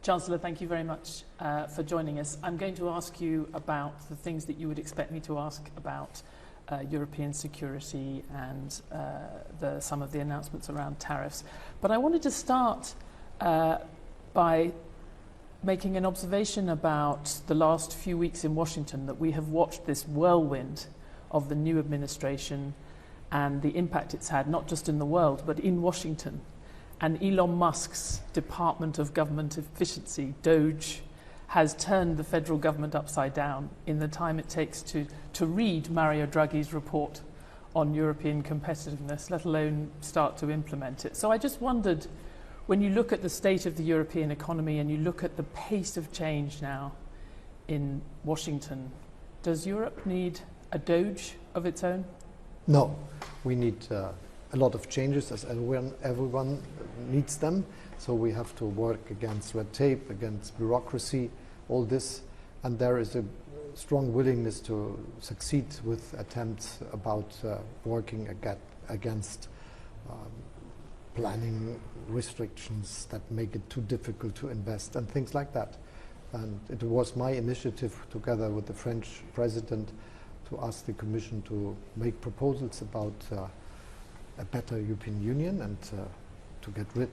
Chancellor, thank you very much for joining us. I'm going to ask you about the things that you would expect me to ask about European security and some of the announcements around tariffs. But I wanted to start by making an observation about the last few weeks in Washington, that we have watched this whirlwind of the new administration and the impact it's had, not just in the world, but in Washington. And Elon Musk's Department of Government Efficiency, DOGE, has turned the federal government upside down in the time it takes to read Mario Draghi's report on European competitiveness, let alone start to implement it. So I just wondered, when you look at the state of the European economy and you look at the pace of change now in Washington, does Europe need a DOGE of its own? No, we need a lot of changes, as everyone needs them. So we have to work against red tape, against bureaucracy, all this. And there is a strong willingness to succeed with attempts about working against planning restrictions that make it too difficult to invest and things like that. And it was my initiative, together with the French president, to ask the Commission to make proposals about a better European Union and to get rid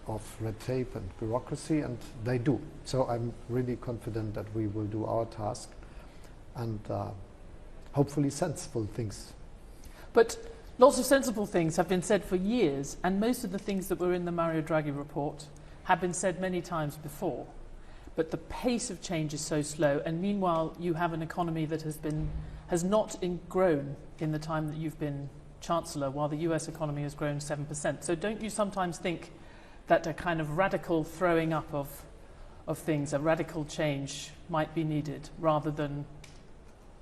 of red tape and bureaucracy, and they do. So I'm really confident that we will do our task and hopefully sensible things. But lots of sensible things have been said for years, and most of the things that were in the Mario Draghi report have been said many times before. But the pace of change is so slow, and meanwhile you have an economy that has not grown in the time that you've been Chancellor, while the US economy has grown 7%. So don't you sometimes think that a kind of radical throwing up of things, a radical change might be needed rather than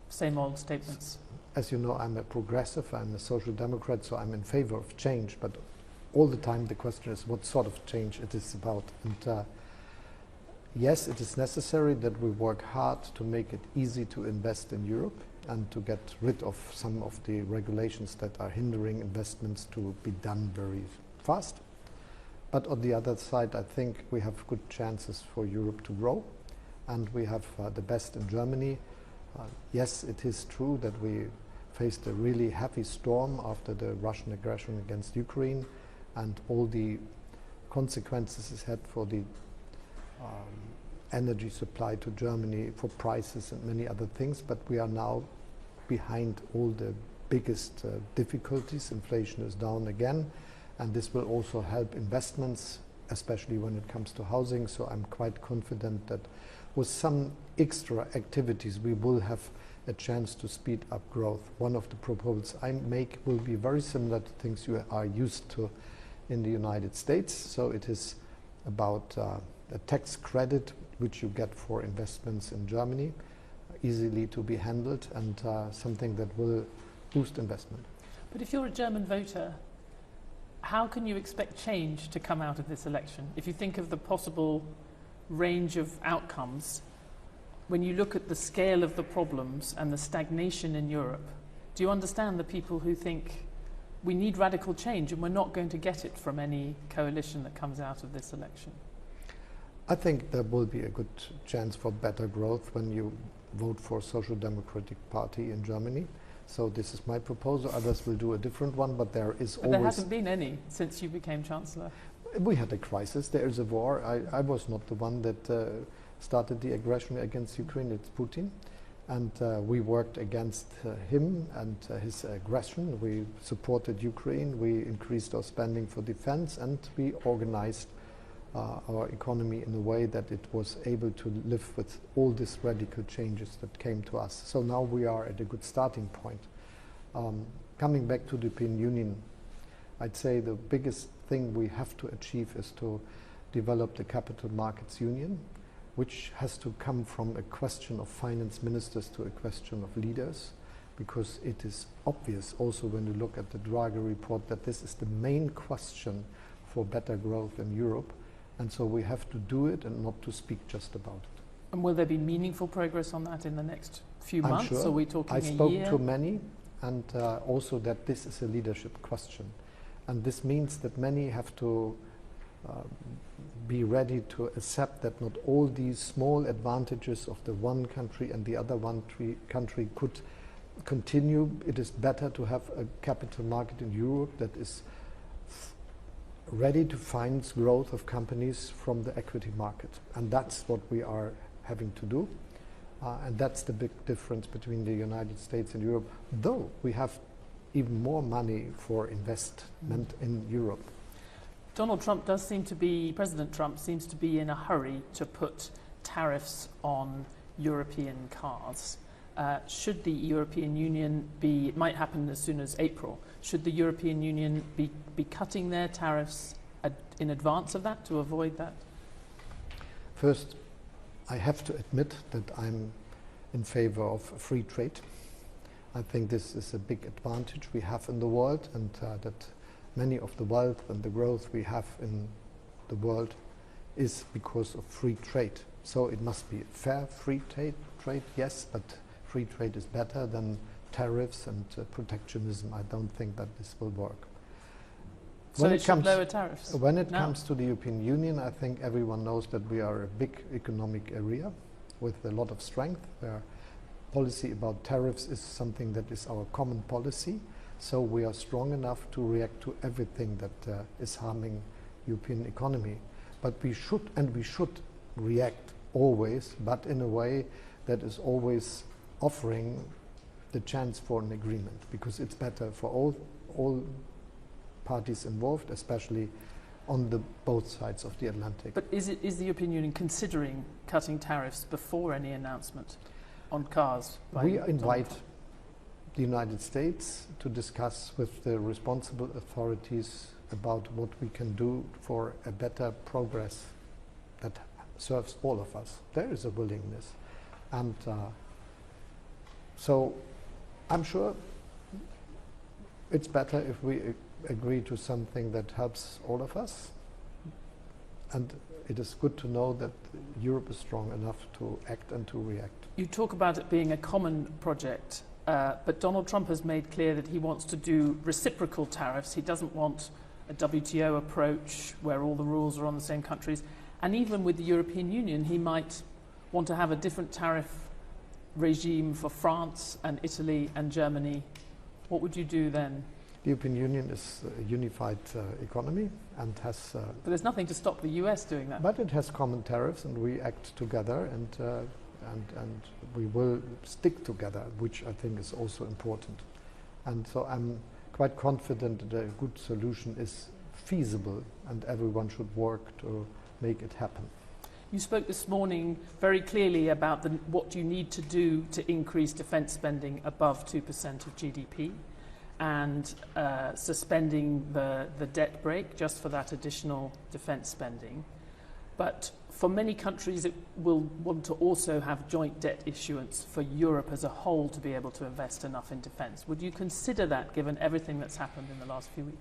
same old statements? As you know, I'm a progressive, I'm a social democrat, so I'm in favor of change, but all the time the question is what sort of change it is about. And yes, it is necessary that we work hard to make it easy to invest in Europe and to get rid of some of the regulations that are hindering investments to be done very fast. But on the other side, I think we have good chances for Europe to grow, and we have the best in Germany. Yes, it is true that we faced a really heavy storm after the Russian aggression against Ukraine and all the consequences it had for the energy supply to Germany, for prices and many other things, but we are now behind all the biggest difficulties. Inflation is down again, and this will also help investments, especially when it comes to housing. So I'm quite confident that with some extra activities we will have a chance to speed up growth. One of the proposals I make will be very similar to things you are used to in the United States. So it is about a tax credit which you get for investments in Germany, easily to be handled, and something that will boost investment. But if you're a German voter, how can you expect change to come out of this election? If you think of the possible range of outcomes, when you look at the scale of the problems and the stagnation in Europe, do you understand the people who think we need radical change and we're not going to get it from any coalition that comes out of this election? I think there will be a good chance for better growth when you vote for Social Democratic Party in Germany. So this is my proposal. Others will do a different one, but there is always... There hasn't been any since you became Chancellor. We had a crisis. There is a war. I was not the one that started the aggression against Ukraine. It's Putin. And we worked against him and his aggression. We supported Ukraine. We increased our spending for defense, and we organized our economy in a way that it was able to live with all these radical changes that came to us. So now we are at a good starting point. Coming back to the European Union, I'd say the biggest thing we have to achieve is to develop the Capital Markets Union, which has to come from a question of finance ministers to a question of leaders, because it is obvious also when you look at the Draghi report that this is the main question for better growth in Europe. And so we have to do it and not to speak just about it. And will there be meaningful progress on that in the next few months? Sure. Or are we talking I a year? spoke to many, and also that this is a leadership question. And this means that many have to be ready to accept that not all these small advantages of the one country and the other country could continue. It is better to have a capital market in Europe that is ready to finance growth of companies from the equity market. And that's what we are having to do. And that's the big difference between the United States and Europe, though we have even more money for investment in Europe. Donald Trump does seem to be, President Trump seems to be in a hurry to put tariffs on European cars. Should the European Union be, it might happen as soon as April, should the European Union be cutting their tariffs in advance of that to avoid that? First, I have to admit that I'm in favor of free trade. I think this is a big advantage we have in the world, and that many of the wealth and the growth we have in the world is because of free trade. So it must be fair free trade, yes, but free trade is better than tariffs and protectionism. I don't think that this will work. So it should lower tariffs? When it comes to the European Union, I think everyone knows that we are a big economic area with a lot of strength, where policy about tariffs is something that is our common policy. So we are strong enough to react to everything that is harming European economy. But we should react always, but in a way that is always offering the chance for an agreement, because it's better for all parties involved, especially on both sides of the Atlantic. But is the European Union considering cutting tariffs before any announcement on cars? We invite the United States to discuss with the responsible authorities about what we can do for a better progress that serves all of us. There is a willingness, and so I'm sure it's better if we agree to something that helps all of us, and it is good to know that Europe is strong enough to act and to react. You talk about it being a common project, but Donald Trump has made clear that he wants to do reciprocal tariffs. He doesn't want a WTO approach where all the rules are on the same countries. And even with the European Union, he might want to have a different tariff regime for France and Italy and Germany. What would you do then? The European Union is a unified economy and has... but there's nothing to stop the US doing that. But it has common tariffs, and we act together, and we will stick together, which I think is also important. And so I'm quite confident that a good solution is feasible, and everyone should work to make it happen. You spoke this morning very clearly about what you need to do to increase defence spending above 2% of GDP, and suspending the debt brake just for that additional defence spending. But for many countries, it will want to also have joint debt issuance for Europe as a whole to be able to invest enough in defence. Would you consider that, given everything that's happened in the last few weeks?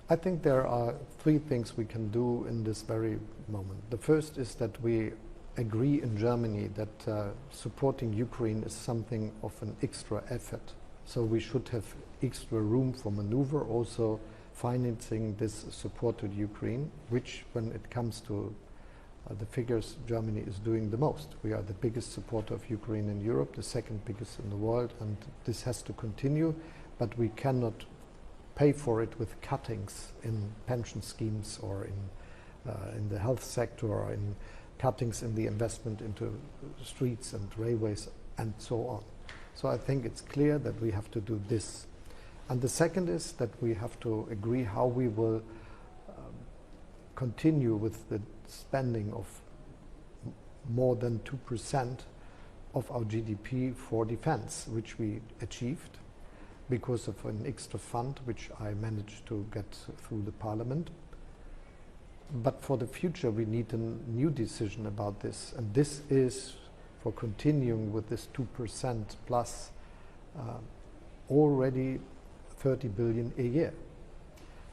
I think there are three things we can do in this very moment. The first is that we agree in Germany that supporting Ukraine is something of an extra effort. So we should have extra room for maneuver, also financing this support to Ukraine, which, when it comes to the figures, Germany is doing the most. We are the biggest supporter of Ukraine in Europe, the second biggest in the world, and this has to continue, but we cannot pay for it with cuttings in pension schemes or in the health sector, or in cuttings in the investment into streets and railways and so on. So I think it's clear that we have to do this. And the second is that we have to agree how we will continue with the spending of more than 2% of our GDP for defense, which we achieved because of an extra fund which I managed to get through the parliament. But for the future we need a new decision about this, and this is for continuing with this 2% plus already 30 billion a year.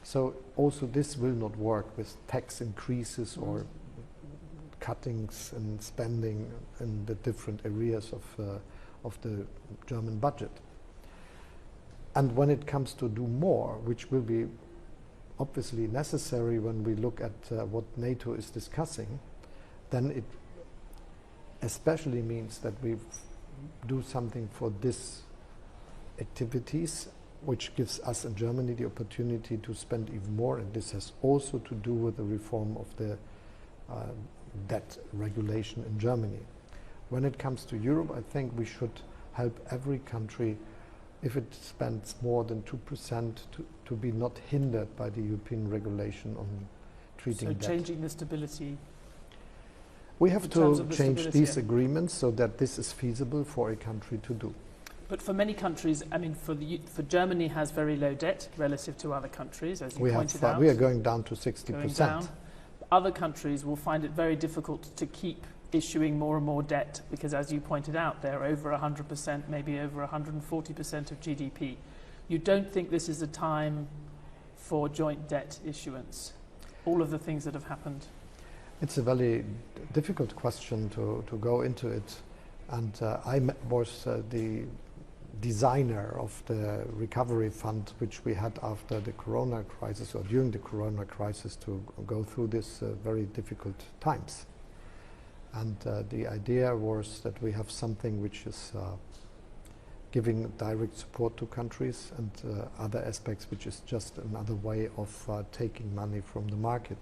So also this will not work with tax increases or cuttings in spending in the different areas of the German budget. And when it comes to do more, which will be obviously necessary when we look at what NATO is discussing, then it especially means that we do something for these activities, which gives us in Germany the opportunity to spend even more, and this has also to do with the reform of the debt regulation in Germany. When it comes to Europe, I think we should help every country, if it spends more than 2%, to be not hindered by the European regulation on treating debt. So changing the stability. We have to change these agreements so that this is feasible for a country to do. But for many countries, I mean, for Germany has very low debt relative to other countries, as you pointed out. We are going down to 60%. Other countries will find it very difficult to keep issuing more and more debt because, as you pointed out, they're over 100%, maybe over 140% of GDP. You don't think this is a time for joint debt issuance? All of the things that have happened. It's a very difficult question to go into it, and I was the designer of the recovery fund which we had after the corona crisis, or during the corona crisis, to go through this very difficult times. And the idea was that we have something which is giving direct support to countries, and other aspects which is just another way of taking money from the market.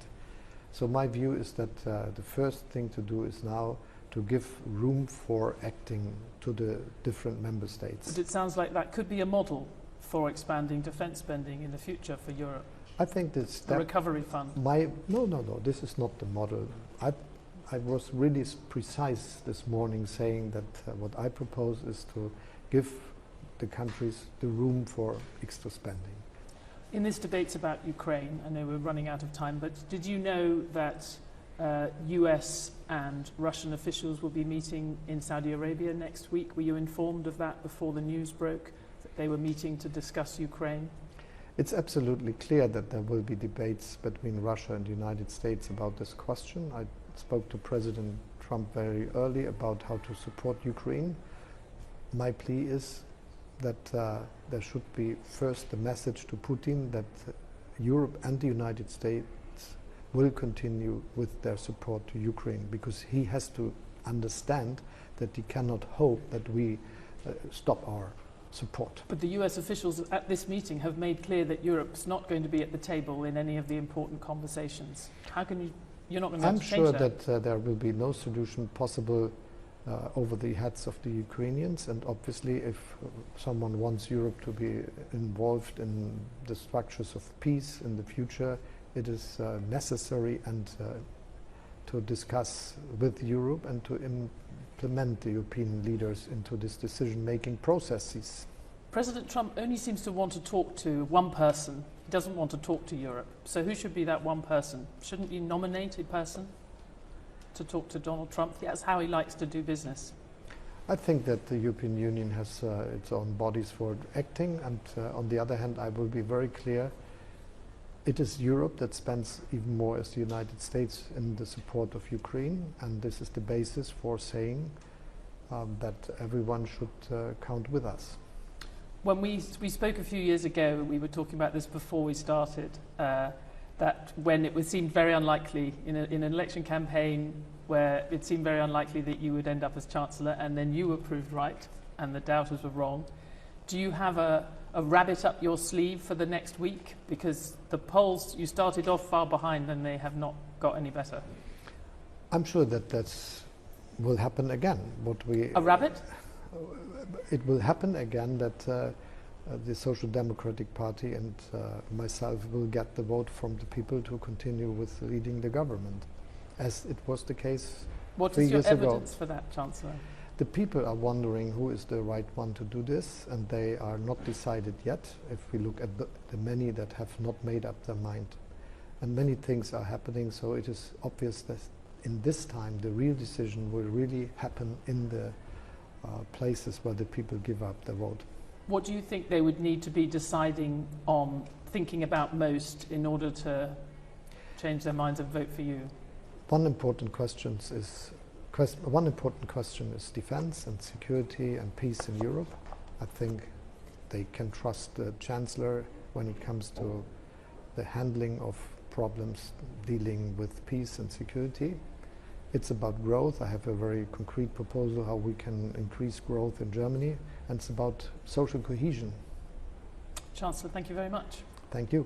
So my view is that the first thing to do is now to give room for acting to the different member states. But it sounds like that could be a model for expanding defence spending in the future for Europe. I think this a recovery fund. No. This is not the model. I was really precise this morning, saying that what I propose is to give the countries the room for extra spending. In this debate about Ukraine, I know we're running out of time, but did you know that US and Russian officials will be meeting in Saudi Arabia next week? Were you informed of that before the news broke, that they were meeting to discuss Ukraine? It's absolutely clear that there will be debates between Russia and the United States about this question. I spoke to President Trump very early about how to support Ukraine. My plea is that there should be first the message to Putin that Europe and the United States will continue with their support to Ukraine, because he has to understand that he cannot hope that we stop our support. But the US officials at this meeting have made clear that Europe's not going to be at the table in any of the important conversations. How can you're not going to be able to change that? I'm sure that there will be no solution possible over the heads of the Ukrainians, and obviously if someone wants Europe to be involved in the structures of peace in the future, it is necessary and to discuss with Europe and to implement the European leaders into this decision-making processes. President Trump only seems to want to talk to one person. He doesn't want to talk to Europe. So who should be that one person? Shouldn't you nominate a person to talk to Donald Trump? That's how he likes to do business. I think that the European Union has its own bodies for acting, and on the other hand, I will be very clear. It is Europe that spends even more as the United States in the support of Ukraine, and this is the basis for saying that everyone should count with us. When we spoke a few years ago, we were talking about this before we started, that when it seemed very unlikely in an election campaign where it seemed very unlikely that you would end up as Chancellor, and then you were proved right and the doubters were wrong. Do you have a rabbit up your sleeve for the next week? Because the polls, you started off far behind and they have not got any better. I'm sure that will happen again. A rabbit? It will happen again that the Social Democratic Party and myself will get the vote from the people to continue with leading the government, as it was the case 3 years ago. What is your evidence for that, Chancellor? The people are wondering who is the right one to do this, and they are not decided yet, if we look at the many that have not made up their mind. And many things are happening, so it is obvious that in this time the real decision will really happen in the places where the people give up the vote. What do you think they would need to be deciding on, thinking about most, in order to change their minds and vote for you? One important question is defense and security and peace in Europe. I think they can trust the Chancellor when it comes to the handling of problems dealing with peace and security. It's about growth. I have a very concrete proposal how we can increase growth in Germany, and it's about social cohesion. Chancellor, thank you very much. Thank you.